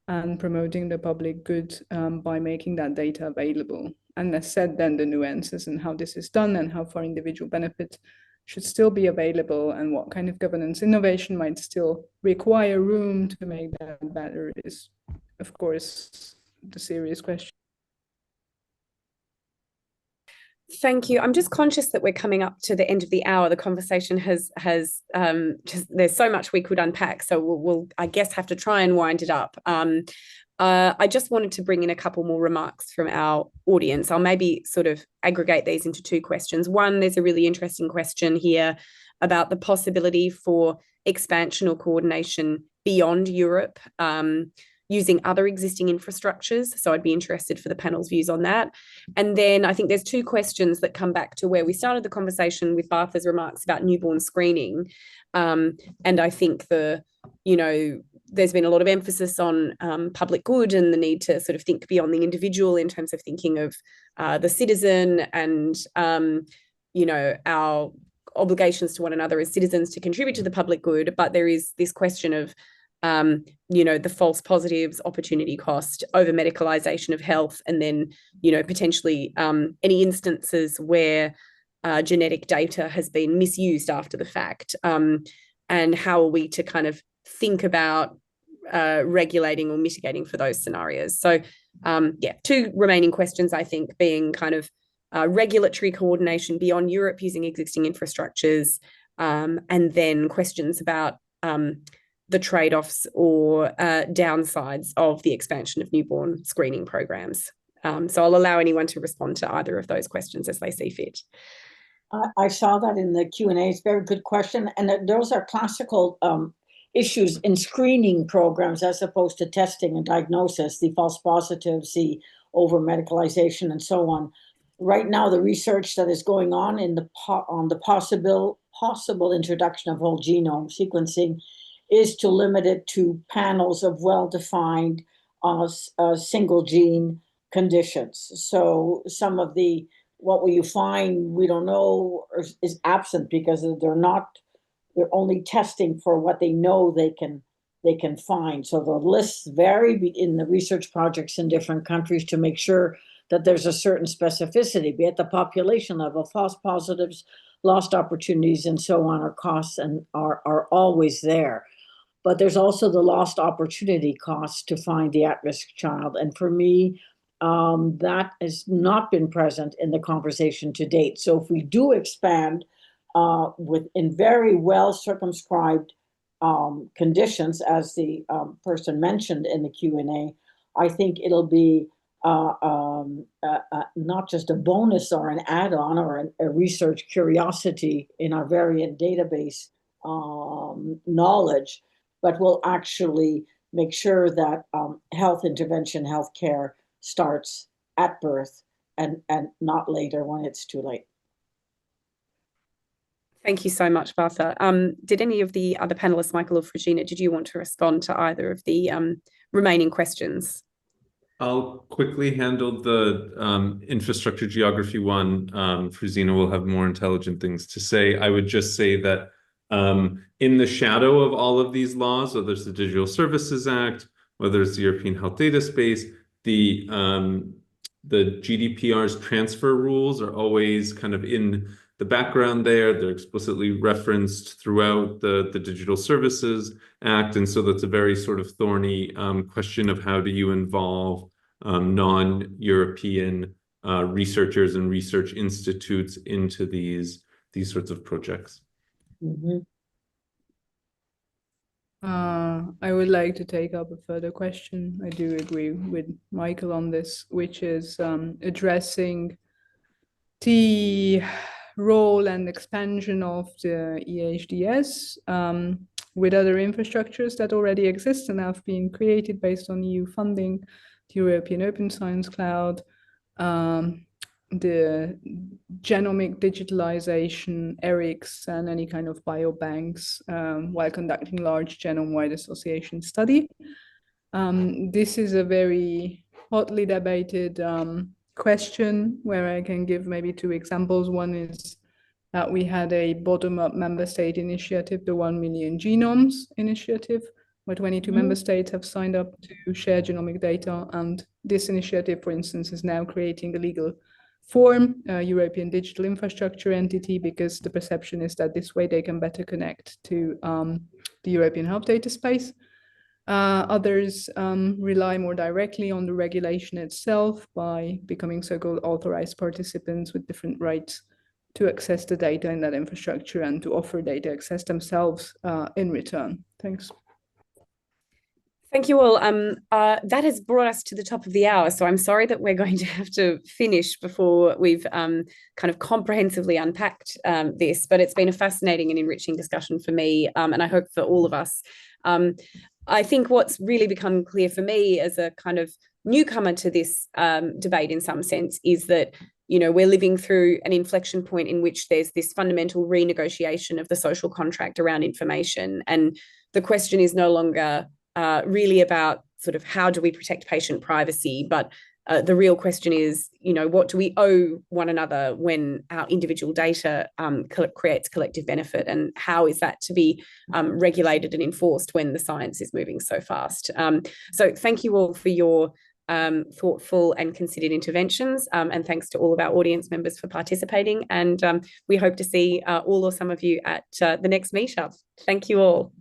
and promoting the public good by making that data available. And as said, then the nuances and how this is done and how far individual benefits should still be available and what kind of governance innovation might still require room to make that better is, of course, the serious question. Thank you. I'm just conscious that we're coming up to the end of the hour. The conversation has just, there's so much we could unpack, so we'll I guess have to try and wind it up. I just wanted to bring in a couple more remarks from our audience. I'll maybe sort of aggregate these into two questions. One, there's a really interesting question here about the possibility for expansion or coordination beyond Europe, using other existing infrastructures. So I'd be interested for the panel's views on that. And then I think there's two questions that come back to where we started the conversation with Bartha's remarks about newborn screening. And I think there's been a lot of emphasis on public good and the need to sort of think beyond the individual in terms of thinking of the citizen and, our obligations to one another as citizens to contribute to the public good. But there is this question of the false positives, opportunity cost, over medicalization of health, and then, potentially any instances where genetic data has been misused after the fact. And how are we to kind of think about regulating or mitigating for those scenarios? So, two remaining questions, I think, being kind of regulatory coordination beyond Europe using existing infrastructures, and then questions about the trade-offs or downsides of the expansion of newborn screening programs. So I'll allow anyone to respond to either of those questions as they see fit. I saw that in the Q&A. It's a very good question. And those are classical issues in screening programs as opposed to testing and diagnosis, the false positives, the over-medicalization, and so on. Right now, the research that is going on on the possible introduction of whole genome sequencing is to limit it to panels of well-defined single gene conditions. So some of what will you find, we don't know, is absent because they're only testing for what they know they can find. So the lists vary in the research projects in different countries to make sure that there's a certain specificity, be at the population level, false positives, lost opportunities, and so on, or costs, and are always there. but there's also the lost opportunity cost to find the at-risk child. And for me, that has not been present in the conversation to date. So if we do expand in very well circumscribed conditions, as the person mentioned in the Q&A, I think it'll be not just a bonus or an add-on or a research curiosity in our variant database knowledge, but will actually make sure that health intervention, healthcare starts at birth and not later when it's too late. Thank you so much, Bartha. Did any of the other panelists, Michael or Fruzsina, did you want to respond to either of the remaining questions? I'll quickly handle the infrastructure geography one. Fruzsina will have more intelligent things to say. I would just say that in the shadow of all of these laws, whether it's the Digital Services Act, whether it's the European Health Data Space, the GDPR's transfer rules are always kind of in the background there. They're explicitly referenced throughout the Digital Services Act. And so that's a very sort of thorny question of how do you involve non-European researchers and research institutes into these sorts of projects. Mm-hmm. I would like to take up a further question. I do agree with Michael on this, which is addressing the role and expansion of the EHDS with other infrastructures that already exist and have been created based on EU funding, the European Open Science Cloud, the genomic digitalization, ERICS, and any kind of biobanks while conducting large genome-wide association study. This is a very hotly debated question where I can give maybe two examples. One is that we had a bottom-up member state initiative, the 1 Million Genomes initiative, where 22 member states have signed up to share genomic data. And this initiative, for instance, is now creating a legal form, a European digital infrastructure entity, because the perception is that this way they can better connect to the European health data space. Others rely more directly on the regulation itself by becoming so-called authorized participants with different rights to access the data in that infrastructure and to offer data access themselves in return. Thanks. Thank you all. That has brought us to the top of the hour, so I'm sorry that we're going to have to finish before we've kind of comprehensively unpacked this, but it's been a fascinating and enriching discussion for me, and I hope for all of us. I think what's really become clear for me as a kind of newcomer to this debate in some sense is that, you know, we're living through an inflection point in which there's this fundamental renegotiation of the social contract around information, and the question is no longer really about sort of how do we protect patient privacy, but the real question is, you know, what do we owe one another when our individual data creates collective benefit, and how is that to be regulated and enforced when the science is moving so fast? So thank you all for your thoughtful and considered interventions, and thanks to all of our audience members for participating, and we hope to see all or some of you at the next meetup. Thank you all.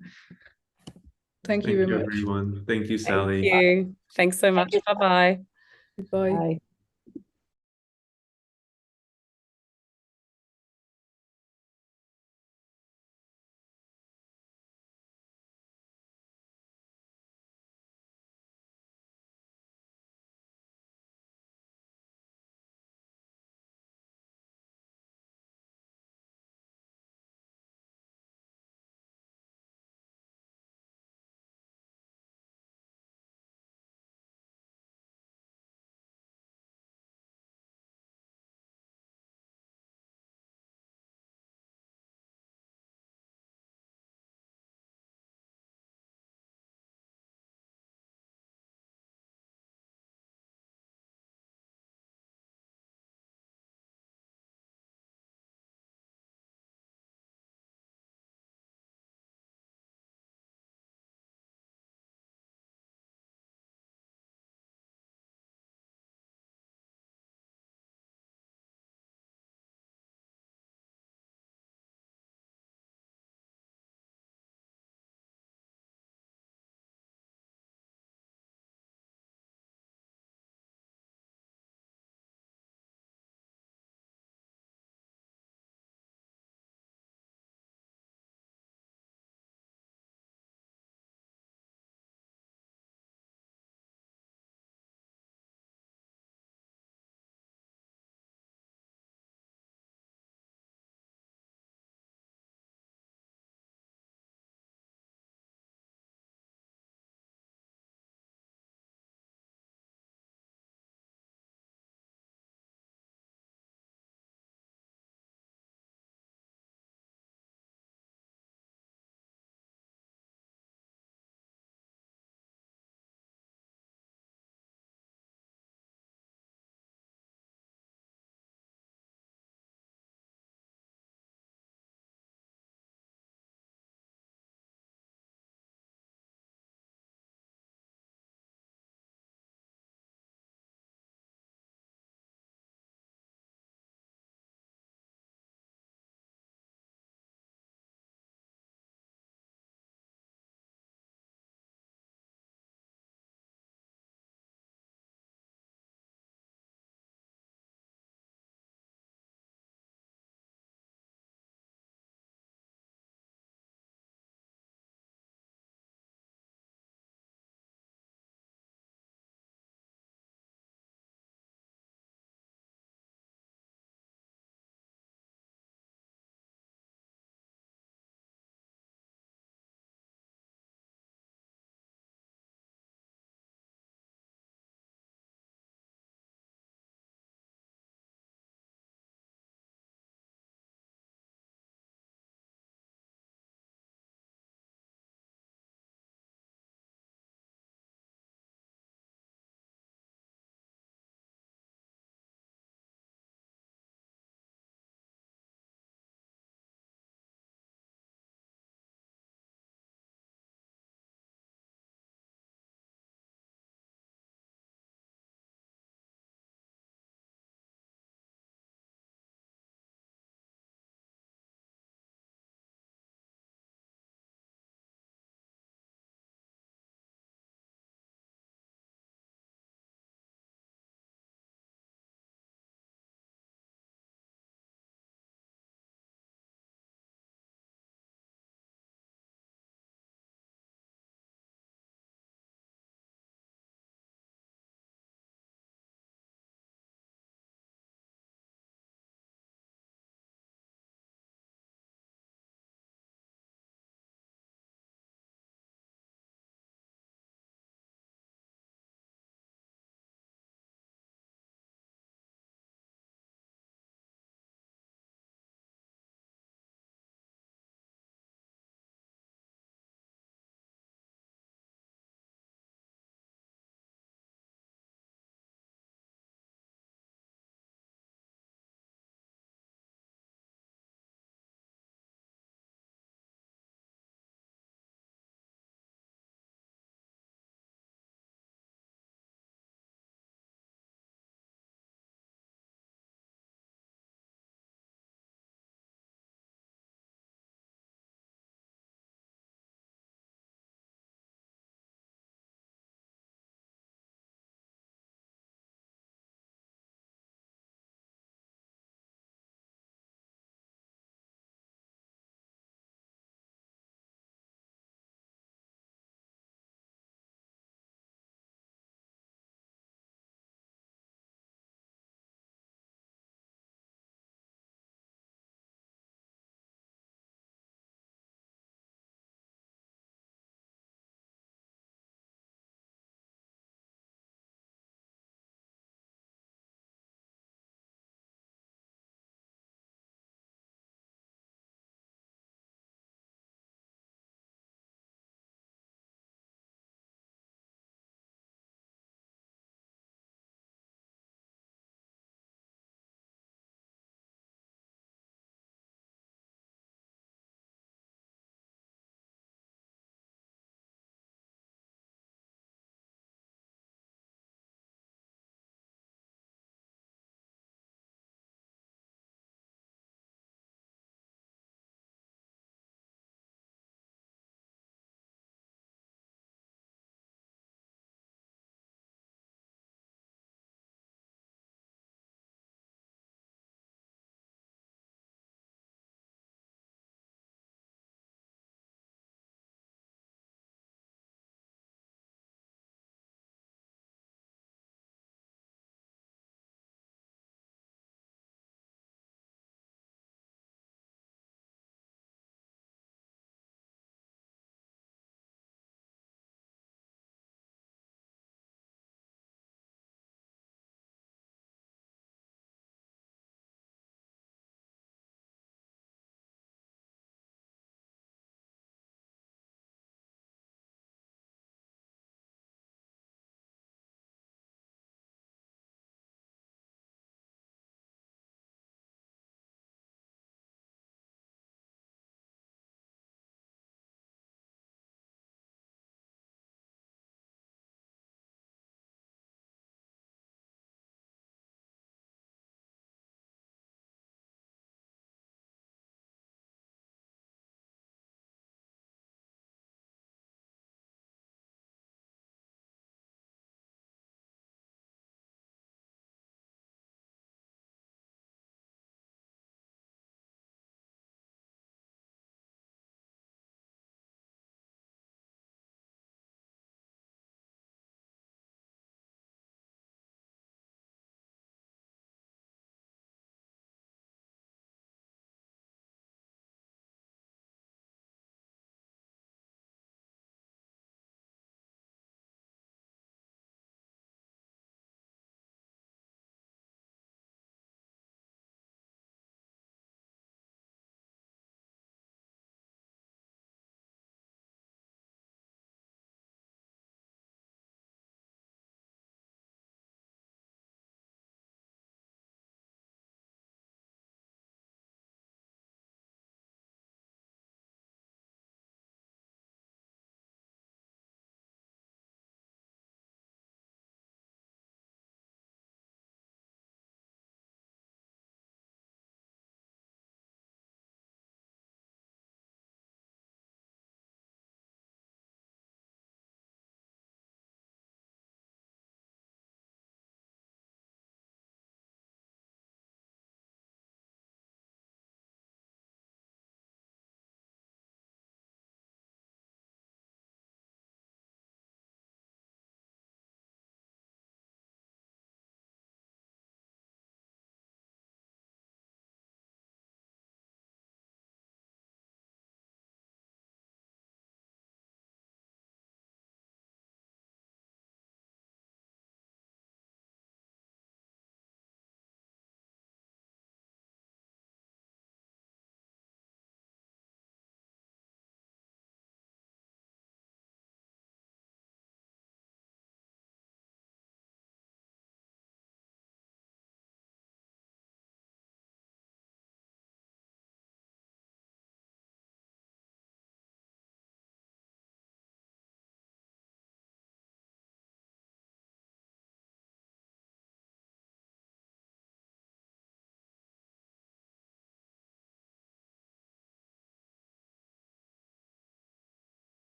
Thank you very much. Everyone. Thank you, Sally. Thank you. Thanks so much. Bye-bye. Bye. Bye.